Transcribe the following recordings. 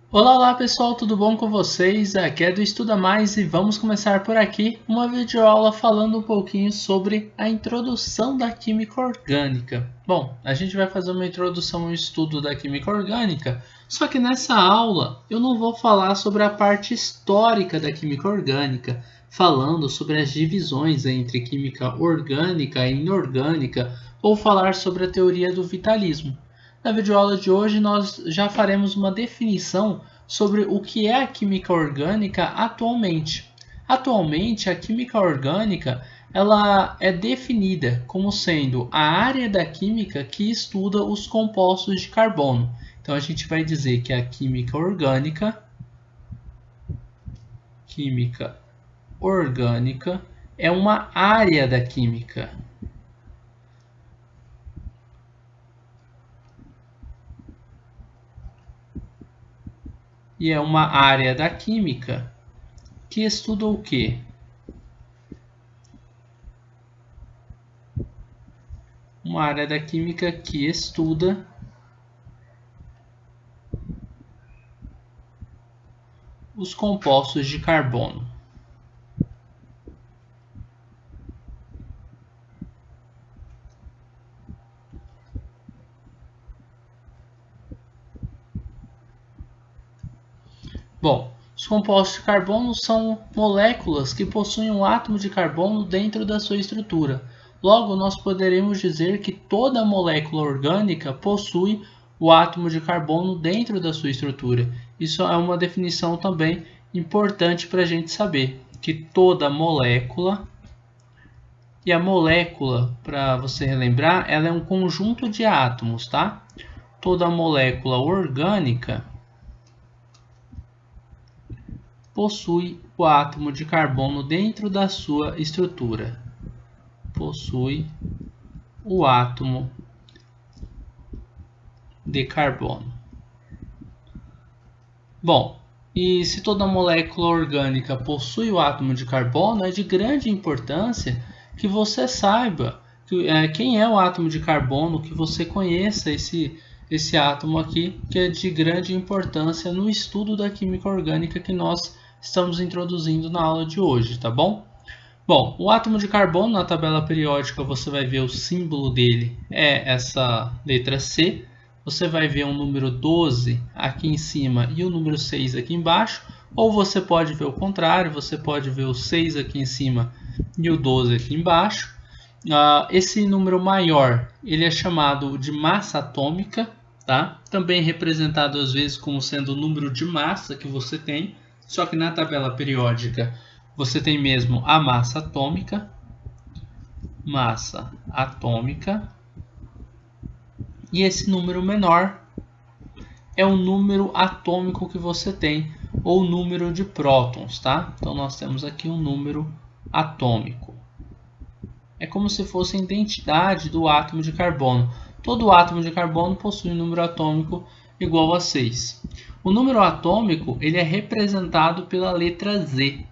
Olá, olá pessoal, tudo bom com vocês? Aqui é do Estuda Mais e vamos começar por aqui uma videoaula falando um pouquinho sobre a introdução da química orgânica. Bom, a gente vai fazer uma introdução ao estudo da química orgânica, só que nessa aula eu não vou falar sobre a parte histórica da química orgânica, falando sobre as divisões entre química orgânica e inorgânica, ou falar sobre a teoria do vitalismo. Na videoaula de hoje nós já faremos uma definição sobre o que é a química orgânica atualmente. Atualmente, a química orgânica ela é definida como sendo a área da química que estuda os compostos de carbono. Então a gente vai dizer que a química orgânica é uma área da química. E é uma área da química que estuda o quê? Uma área da química que estuda os compostos de carbono. Bom, os compostos de carbono são moléculas que possuem um átomo de carbono dentro da sua estrutura. Logo, nós poderemos dizer que toda molécula orgânica possui o átomo de carbono dentro da sua estrutura. Isso é uma definição também importante para a gente saber que toda molécula, e a molécula, para você relembrar, ela é um conjunto de átomos, tá? Toda molécula orgânica possui o átomo de carbono dentro da sua estrutura. Possui o átomo de carbono. Bom, e se toda molécula orgânica possui o átomo de carbono, é de grande importância que você saiba quem é o átomo de carbono, que você conheça esse átomo aqui, que é de grande importância no estudo da química orgânica que nós estamos introduzindo na aula de hoje, tá bom? Bom, o átomo de carbono na tabela periódica você vai ver o símbolo dele é essa letra C. Você vai ver o número 12 aqui em cima e o número 6 aqui embaixo. Ou você pode ver o contrário, você pode ver o 6 aqui em cima e o 12 aqui embaixo. Esse número maior ele é chamado de massa atômica, tá? Também representado às vezes como sendo o número de massa que você tem. Só que na tabela periódica você tem mesmo a massa atômica, e esse número menor é o número atômico que você tem, ou número de prótons, tá? Então nós temos aqui um número atômico. É como se fosse a identidade do átomo de carbono. Todo átomo de carbono possui um número atômico igual a 6. O número atômico ele é representado pela letra Z.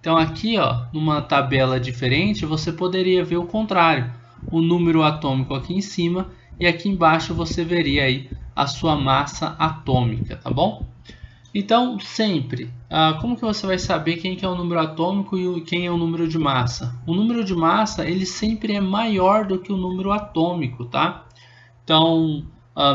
Então aqui, ó, numa tabela diferente, você poderia ver o contrário. O número atômico aqui em cima e aqui embaixo você veria aí a sua massa atômica, tá bom? Então, sempre, como que você vai saber quem que é o número atômico e quem é o número de massa? O número de massa, ele sempre é maior do que o número atômico, tá? Então,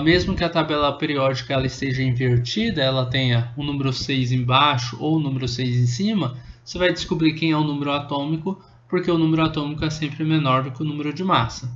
mesmo que a tabela periódica ela esteja invertida, ela tenha o número 6 embaixo ou o número 6 em cima, você vai descobrir quem é o número atômico, porque o número atômico é sempre menor do que o número de massa.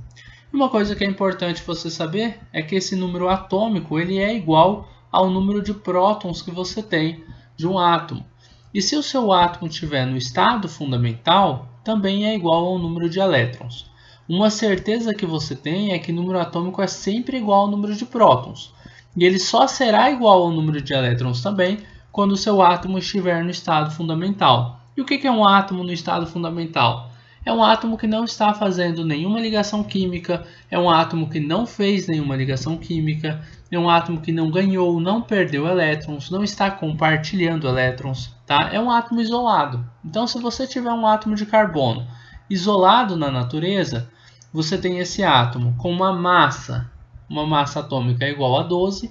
Uma coisa que é importante você saber é que esse número atômico ele é igual ao número de prótons que você tem de um átomo. E se o seu átomo estiver no estado fundamental, também é igual ao número de elétrons. Uma certeza que você tem é que o número atômico é sempre igual ao número de prótons. E ele só será igual ao número de elétrons também quando o seu átomo estiver no estado fundamental. E o que é um átomo no estado fundamental? É um átomo que não está fazendo nenhuma ligação química, é um átomo que não fez nenhuma ligação química, é um átomo que não ganhou, não perdeu elétrons, não está compartilhando elétrons, tá? É um átomo isolado. Então, se você tiver um átomo de carbono isolado na natureza, você tem esse átomo com uma massa atômica igual a 12,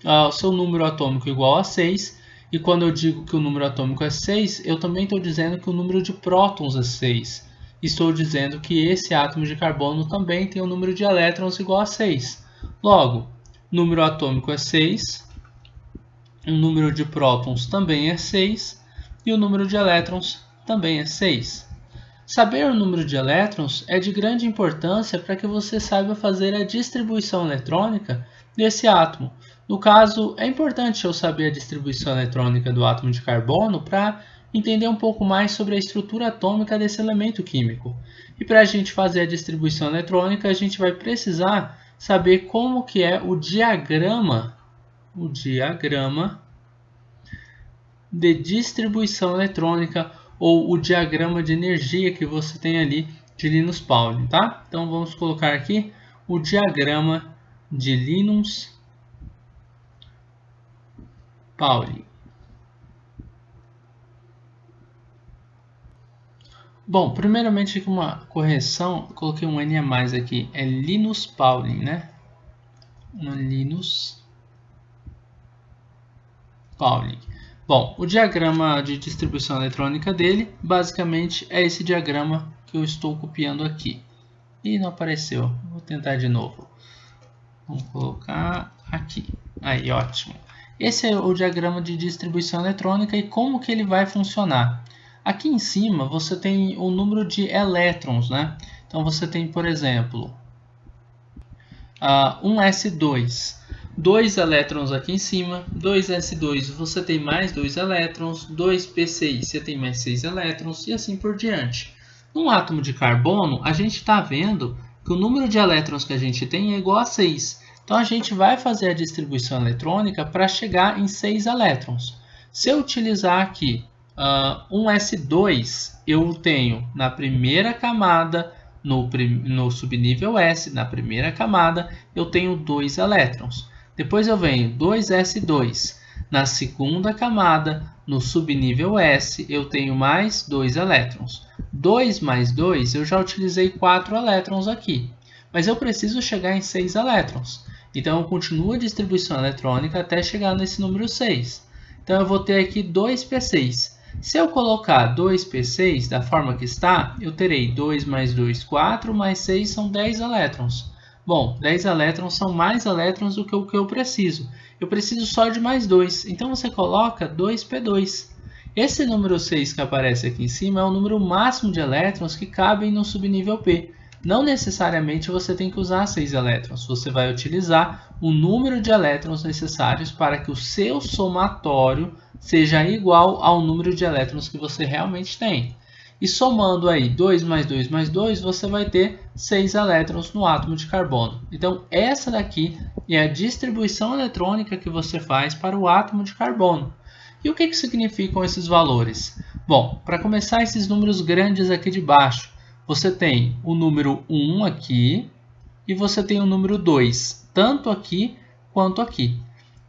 o seu número atômico igual a 6. E quando eu digo que o número atômico é 6, eu também estou dizendo que o número de prótons é 6. Estou dizendo que esse átomo de carbono também tem um número de elétrons igual a 6. Logo, número atômico é 6, o número de prótons também é 6 e o número de elétrons também é 6. Saber o número de elétrons é de grande importância para que você saiba fazer a distribuição eletrônica desse átomo. No caso, é importante eu saber a distribuição eletrônica do átomo de carbono para entender um pouco mais sobre a estrutura atômica desse elemento químico. E para a gente fazer a distribuição eletrônica, a gente vai precisar saber como que é o diagrama de distribuição eletrônica ou o diagrama de energia que você tem ali de Linus Pauling, tá? Então vamos colocar aqui o diagrama de Linus Pauling. Bom, primeiramente aqui uma correção, eu coloquei um N a mais aqui, é Linus Pauling, né? Linus Pauling. Bom, o diagrama de distribuição eletrônica dele, basicamente, é esse diagrama que eu estou copiando aqui. E não apareceu, vou tentar de novo. Vamos colocar aqui. Aí, ótimo. Esse é o diagrama de distribuição eletrônica e como que ele vai funcionar. Aqui em cima você tem o número de elétrons, né? Então você tem, por exemplo, um S2, 2 elétrons aqui em cima, 2S2 você tem mais 2 elétrons, 2P6 você tem mais 6 elétrons e assim por diante. Num átomo de carbono, a gente está vendo que o número de elétrons que a gente tem é igual a 6. Então a gente vai fazer a distribuição eletrônica para chegar em 6 elétrons. Se eu utilizar aqui um S2, eu tenho na primeira camada, no subnível S, na primeira camada, eu tenho 2 elétrons. Depois eu venho 2S2. Na segunda camada, no subnível S, eu tenho mais 2 elétrons. 2 mais 2, eu já utilizei 4 elétrons aqui. Mas eu preciso chegar em 6 elétrons. Então eu continuo a distribuição eletrônica até chegar nesse número 6. Então eu vou ter aqui 2P6. Se eu colocar 2P6 da forma que está, eu terei 2 mais 2, 4, mais 6 são 10 elétrons. Bom, 10 elétrons são mais elétrons do que o que eu preciso. Eu preciso só de mais 2, então você coloca 2P2. Esse número 6 que aparece aqui em cima é o número máximo de elétrons que cabem no subnível P. Não necessariamente você tem que usar 6 elétrons, você vai utilizar o número de elétrons necessários para que o seu somatório seja igual ao número de elétrons que você realmente tem. E somando aí 2 mais 2 mais 2, você vai ter 6 elétrons no átomo de carbono. Então essa daqui é a distribuição eletrônica que você faz para o átomo de carbono. E o que significam esses valores? Bom, para começar, esses números grandes aqui de baixo, você tem o número 1 aqui e você tem o número 2, tanto aqui quanto aqui.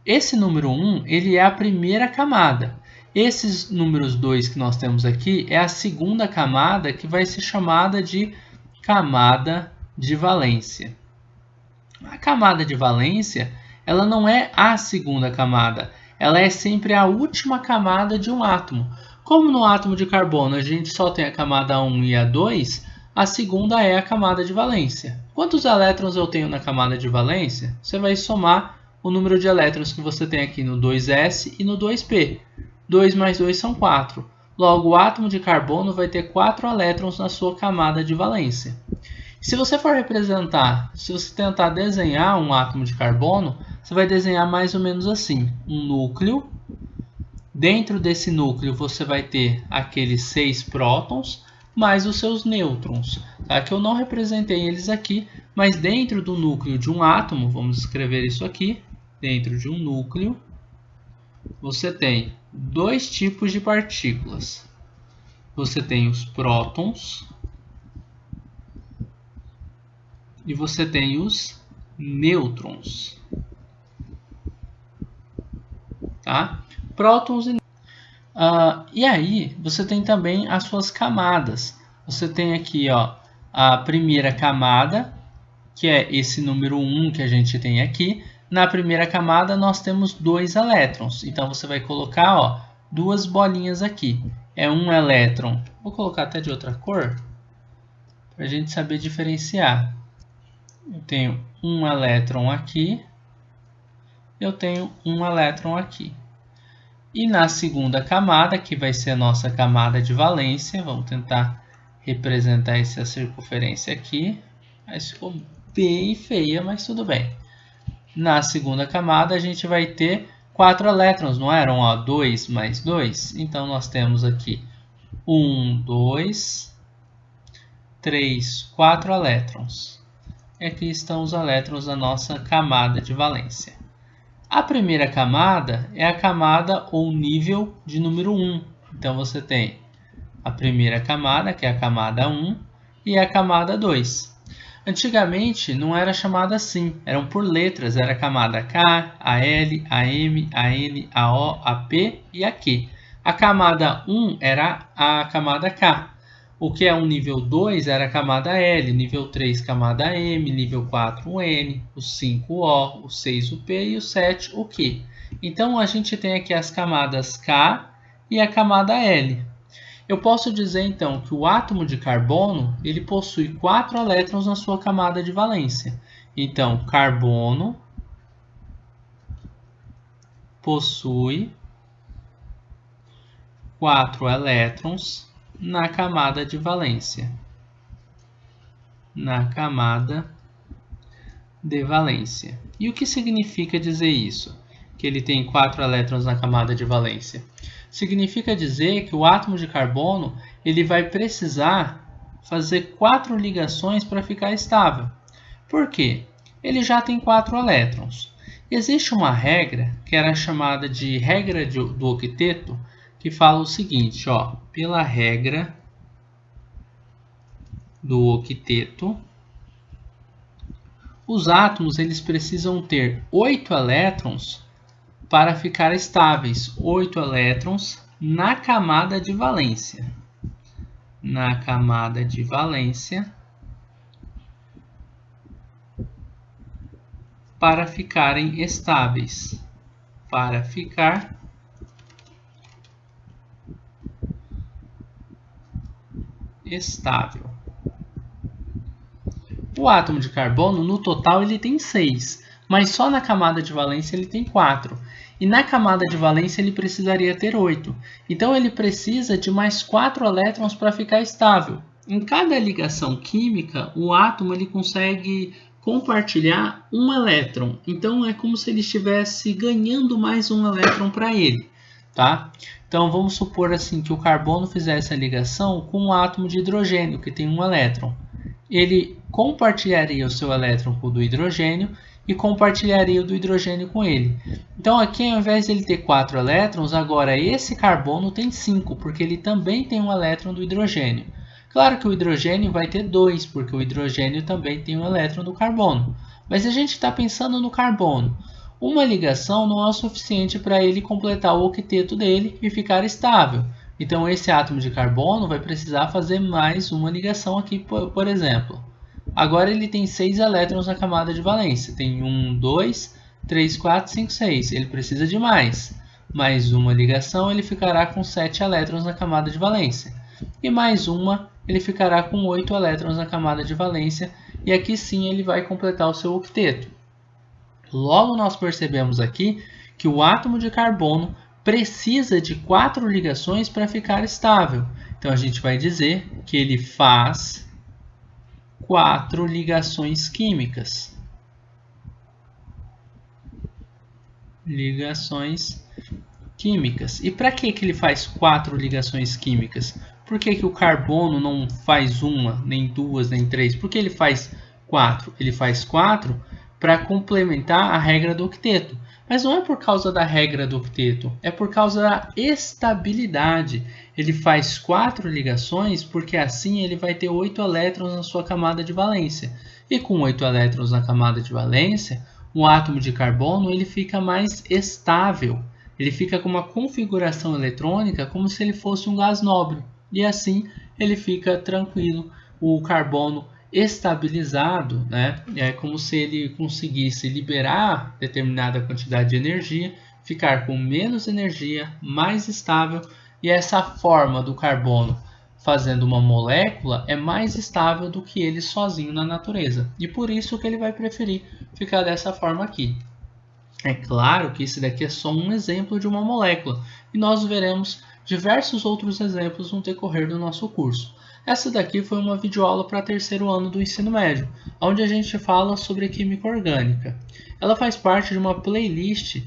Esse número 1 ele é a primeira camada. Esses números 2 que nós temos aqui é a segunda camada, que vai ser chamada de camada de valência. A camada de valência ela não é a segunda camada, ela é sempre a última camada de um átomo. Como no átomo de carbono a gente só tem a camada 1 e a 2, a segunda é a camada de valência. Quantos elétrons eu tenho na camada de valência? Você vai somar o número de elétrons que você tem aqui no 2S e no 2P. 2 mais 2 são 4. Logo, o átomo de carbono vai ter 4 elétrons na sua camada de valência. Se você for representar, se você tentar desenhar um átomo de carbono, você vai desenhar mais ou menos assim. Um núcleo. Dentro desse núcleo você vai ter aqueles 6 prótons, mais os seus nêutrons. Tá? Que eu não representei eles aqui, mas dentro do núcleo de um átomo, vamos escrever isso aqui, dentro de um núcleo, você tem 2 tipos de partículas. Você tem os prótons e você tem os nêutrons. Tá? Prótons e aí você tem também as suas camadas. Você tem aqui a primeira camada, que é esse número 1 que a gente tem aqui. Na primeira camada nós temos 2 elétrons. Então você vai colocar, ó, 2 bolinhas aqui. É um elétron. Vou colocar até de outra cor para a gente saber diferenciar. Eu tenho um elétron aqui. Eu tenho um elétron aqui. E na segunda camada, que vai ser a nossa camada de valência, vamos tentar representar essa circunferência aqui. Mas ficou bem feia, mas tudo bem. Na segunda camada, a gente vai ter 4 elétrons, não eram? 2 mais 2. Então, nós temos aqui 1, 2, 3, 4 elétrons. E aqui estão os elétrons da nossa camada de valência. A primeira camada é a camada ou nível de número 1. Então, você tem a primeira camada, que é a camada 1, e a camada 2. Antigamente não era chamada assim, eram por letras, era a camada K, a L, a M, a N, a O, a P e a Q. A camada 1 era a camada K. O que é um nível 2 era a camada L, nível 3 camada M, nível 4 o N, o 5 o O, o 6 o P e o 7 o Q. Então a gente tem aqui as camadas K e a camada L. Eu posso dizer então que o átomo de carbono ele possui 4 elétrons na sua camada de valência. Então, carbono possui 4 elétrons na camada de valência. Na camada de valência. E o que significa dizer isso? Que ele tem 4 elétrons na camada de valência. Significa dizer que o átomo de carbono ele vai precisar fazer 4 ligações para ficar estável. Por quê? Ele já tem 4 elétrons. Existe uma regra, que era chamada de regra do octeto, que fala o seguinte, ó, pela regra do octeto, os átomos eles precisam ter 8 elétrons para ficar estáveis, 8 elétrons na camada de valência. Na camada de valência, para ficarem estáveis. Para ficar estável. O átomo de carbono, no total, ele tem 6, mas só na camada de valência ele tem 4. E na camada de valência ele precisaria ter 8. Então ele precisa de mais 4 elétrons para ficar estável. Em cada ligação química, o átomo ele consegue compartilhar um elétron. Então é como se ele estivesse ganhando mais um elétron para ele. Tá? Então vamos supor assim que o carbono fizesse a ligação com um átomo de hidrogênio, que tem um elétron. Ele compartilharia o seu elétron com o do hidrogênio e compartilharia o do hidrogênio com ele. Então aqui, ao invés de ele ter 4 elétrons, agora esse carbono tem 5, porque ele também tem um elétron do hidrogênio. Claro que o hidrogênio vai ter 2, porque o hidrogênio também tem um elétron do carbono. Mas a gente está pensando no carbono. Uma ligação não é o suficiente para ele completar o octeto dele e ficar estável. Então esse átomo de carbono vai precisar fazer mais uma ligação aqui, por exemplo. Agora ele tem 6 elétrons na camada de valência. Tem 1, 2, 3, 4, 5, 6. Ele precisa de mais. Mais uma ligação, ele ficará com 7 elétrons na camada de valência. E mais uma, ele ficará com 8 elétrons na camada de valência. E aqui sim ele vai completar o seu octeto. Logo nós percebemos aqui que o átomo de carbono precisa de 4 ligações para ficar estável. Então a gente vai dizer que ele faz 4 ligações químicas. Ligações químicas. E para que ele faz 4 ligações químicas? Por que o carbono não faz uma, nem duas, nem três? Por que ele faz 4? Ele faz 4 para complementar a regra do octeto. Mas não é por causa da regra do octeto, é por causa da estabilidade. Ele faz 4 ligações porque assim ele vai ter 8 elétrons na sua camada de valência. E com 8 elétrons na camada de valência, o átomo de carbono ele fica mais estável. Ele fica com uma configuração eletrônica como se ele fosse um gás nobre. E assim ele fica tranquilo. O carbono estabilizado, né? É como se ele conseguisse liberar determinada quantidade de energia, ficar com menos energia, mais estável, e essa forma do carbono fazendo uma molécula é mais estável do que ele sozinho na natureza. E por isso que ele vai preferir ficar dessa forma aqui. É claro que esse daqui é só um exemplo de uma molécula, e nós veremos diversos outros exemplos no decorrer do nosso curso. Essa daqui foi uma videoaula para terceiro ano do ensino médio, onde a gente fala sobre química orgânica. Ela faz parte de uma playlist,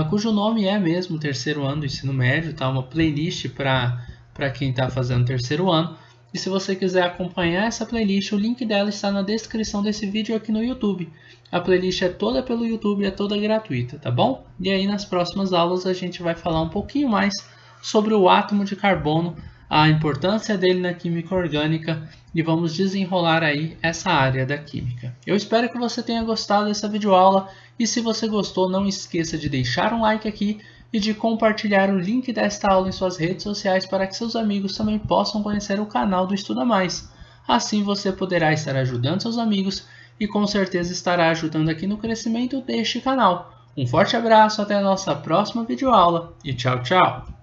cujo nome é mesmo terceiro ano do ensino médio, tá? Uma playlist para quem está fazendo terceiro ano. E se você quiser acompanhar essa playlist, o link dela está na descrição desse vídeo aqui no YouTube. A playlist é toda pelo YouTube, é toda gratuita, tá bom? E aí nas próximas aulas a gente vai falar um pouquinho mais sobre o átomo de carbono, a importância dele na química orgânica e vamos desenrolar aí essa área da química. Eu espero que você tenha gostado dessa videoaula e se você gostou, não esqueça de deixar um like aqui e de compartilhar o link desta aula em suas redes sociais para que seus amigos também possam conhecer o canal do Estuda Mais. Assim você poderá estar ajudando seus amigos e com certeza estará ajudando aqui no crescimento deste canal. Um forte abraço, até a nossa próxima videoaula e tchau, tchau!